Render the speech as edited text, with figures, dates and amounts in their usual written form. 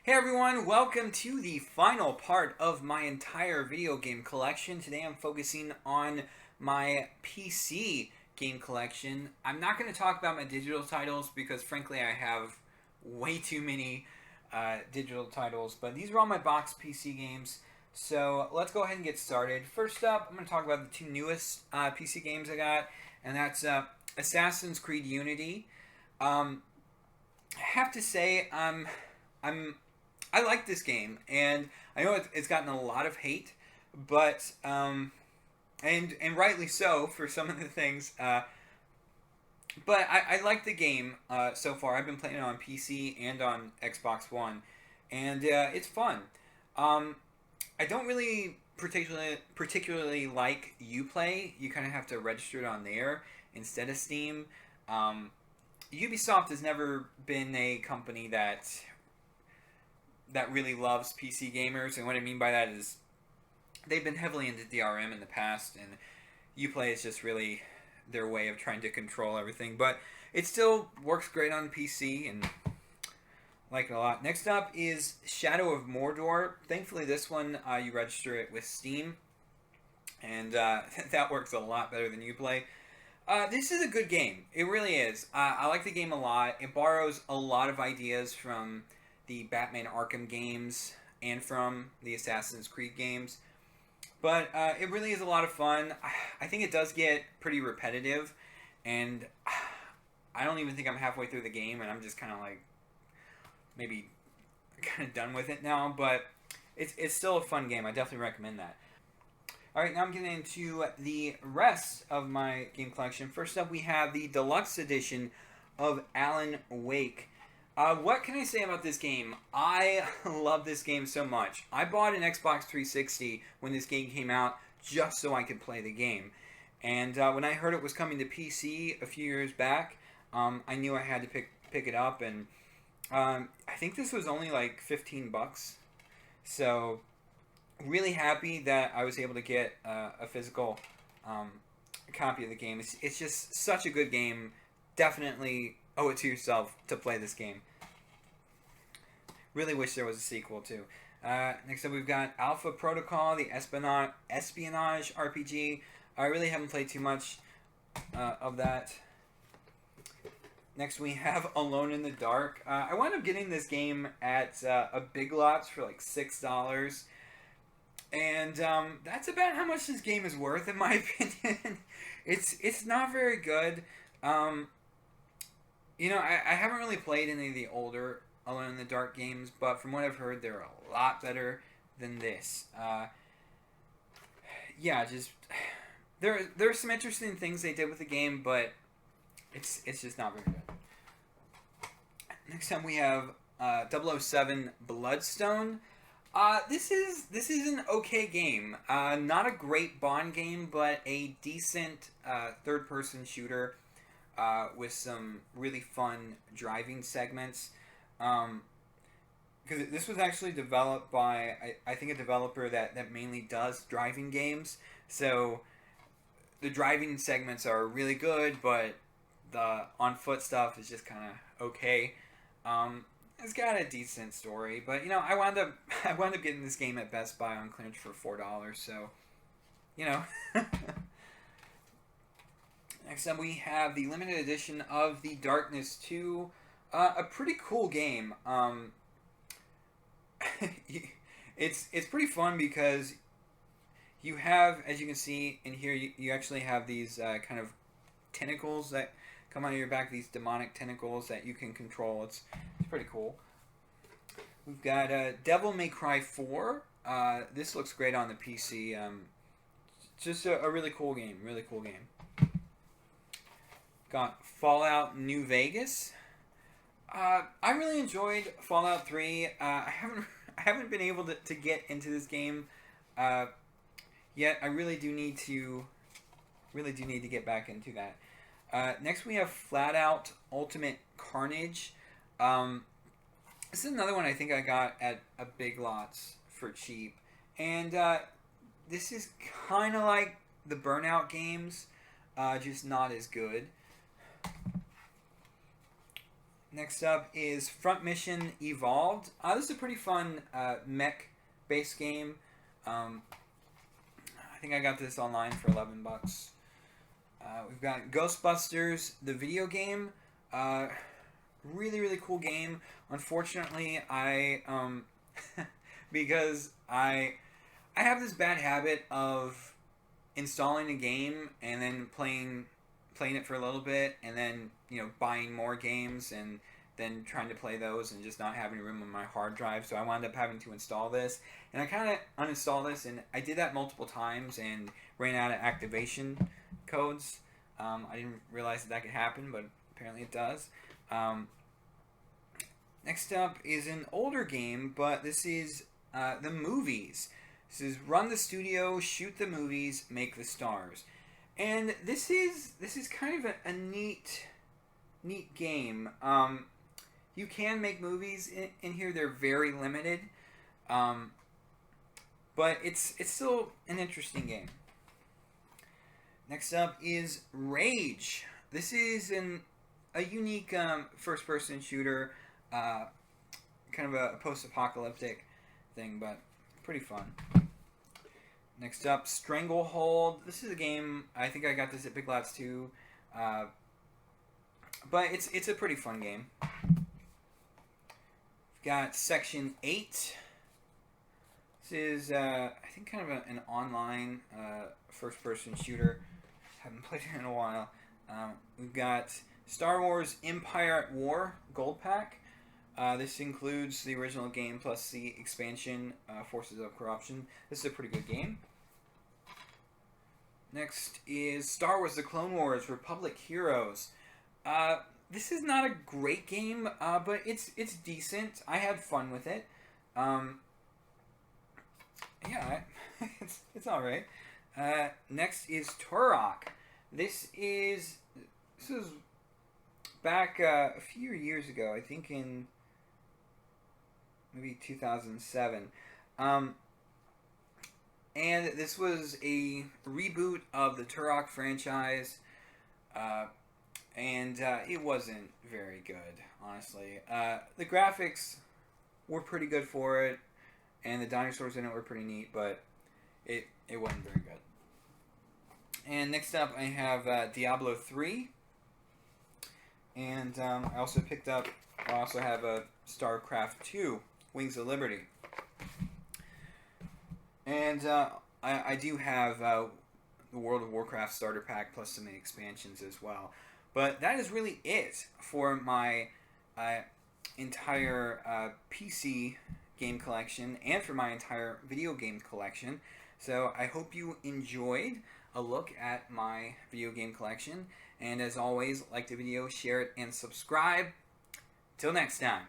Hey everyone, welcome to the final part of my entire video game collection. Today I'm focusing on my PC game collection. I'm not going to talk about my digital titles because frankly I have way too many digital titles, but these are all my box PC games. So let's go ahead and get started. First up, I'm going to talk about the two newest PC games I got, and that's Assassin's Creed Unity. I have to say, I like this game, and I know it's gotten a lot of hate, but and rightly so for some of the things. But I like the game so far. I've been playing it on PC and on Xbox One, and it's fun. I don't really particularly like UPlay. You kind of have to register it on there instead of Steam. Ubisoft has never been a company that really loves PC gamers, and what I mean by that is they've been heavily into DRM in the past, and Uplay is just really their way of trying to control everything. But it still works great on PC, and I like it a lot. Next up is Shadow of Mordor. Thankfully, this one you register it with Steam, and that works a lot better than Uplay. This is a good game. It really is. I like the game a lot. It borrows a lot of ideas from the Batman Arkham games and from the Assassin's Creed games. But it really is a lot of fun. I think it does get pretty repetitive, and I don't even think I'm halfway through the game, and I'm just kind of like maybe kind of done with it now. But it's still a fun game. I definitely recommend that. Alright, now I'm getting into the rest of my game collection. First up, we have the Deluxe Edition of Alan Wake. What can I say about this game? I love this game so much. I bought an Xbox 360 when this game came out just so I could play the game. And when I heard it was coming to PC a few years back, I knew I had to pick it up. And I think this was only like $15. So really happy that I was able to get a physical copy of the game. It's just such a good game. Definitely owe it to yourself to play this game. Really wish there was a sequel too. Next up we've got Alpha Protocol, the espionage RPG. I really haven't played too much of that. Next we have Alone in the Dark. I wound up getting this game at a Big Lots for like $6. And that's about how much this game is worth, in my opinion. It's not very good. I haven't really played any of the older Alone in the Dark games, but from what I've heard, they're a lot better than this. There are some interesting things they did with the game, but it's just not very good. Next time we have 007 Bloodstone. This is an okay game. Not a great Bond game, but a decent third-person shooter with some really fun driving segments. Because this was actually developed by, I think, a developer that mainly does driving games. So the driving segments are really good, but the on-foot stuff is just kind of okay. It's got a decent story, but I wound up getting this game at Best Buy on clearance for $4. So, Next up we have the limited edition of The Darkness 2. A pretty cool game. It's pretty fun because you have, as you can see in here, you actually have these kind of tentacles that come out of your back, these demonic tentacles that you can control. It's pretty cool. We've got Devil May Cry 4. This looks great on the PC. Just a really cool game. Really cool game. Got Fallout New Vegas. I really enjoyed Fallout 3. I haven't been able to get into this game yet. I really do need to get back into that. Next we have Flatout Ultimate Carnage. This is another one I think I got at a Big Lots for cheap. And this is kind of like the Burnout games, just not as good. Next up is Front Mission Evolved. This is a pretty fun mech-based game. I think I got this online for $11. We've got Ghostbusters, the video game. Really, really cool game. Unfortunately, I because I have this bad habit of installing a game and then playing it for a little bit, and then buying more games and then trying to play those and just not having room on my hard drive. So I wound up having to install this, and I kind of uninstalled this, and I did that multiple times and ran out of activation codes. I didn't realize that could happen, but apparently it does. Next up is an older game, but this is the movies. This is run the studio, shoot the movies, make the stars. And this is kind of a neat game. You can make movies in here. They're very limited, but it's still an interesting game. Next up is Rage. This is a unique first-person shooter, kind of a post-apocalyptic thing, but pretty fun. Next up, Stranglehold. This is a game, I think I got this at Big Lots too, but it's a pretty fun game. We've got Section 8. This is, I think, kind of an online first-person shooter. Haven't played it in a while. We've got Star Wars Empire at War Gold Pack. This includes the original game plus the expansion, Forces of Corruption. This is a pretty good game. Next is Star Wars The Clone Wars Republic Heroes. This is not a great game, but it's decent. I had fun with it. Yeah, it's alright. Next is Torok. This is back a few years ago, I think in maybe 2007. And this was a reboot of the Torok franchise, and it wasn't very good, honestly. The graphics were pretty good for it, and the dinosaurs in it were pretty neat, but it wasn't very good. And next up, I have Diablo III, and I also have a StarCraft 2, Wings of Liberty. And I do have the World of Warcraft starter pack plus some expansions as well. But that is really it for my entire PC game collection and for my entire video game collection. So I hope you enjoyed a look at my video game collection. And as always, like the video, share it, and subscribe. Till next time.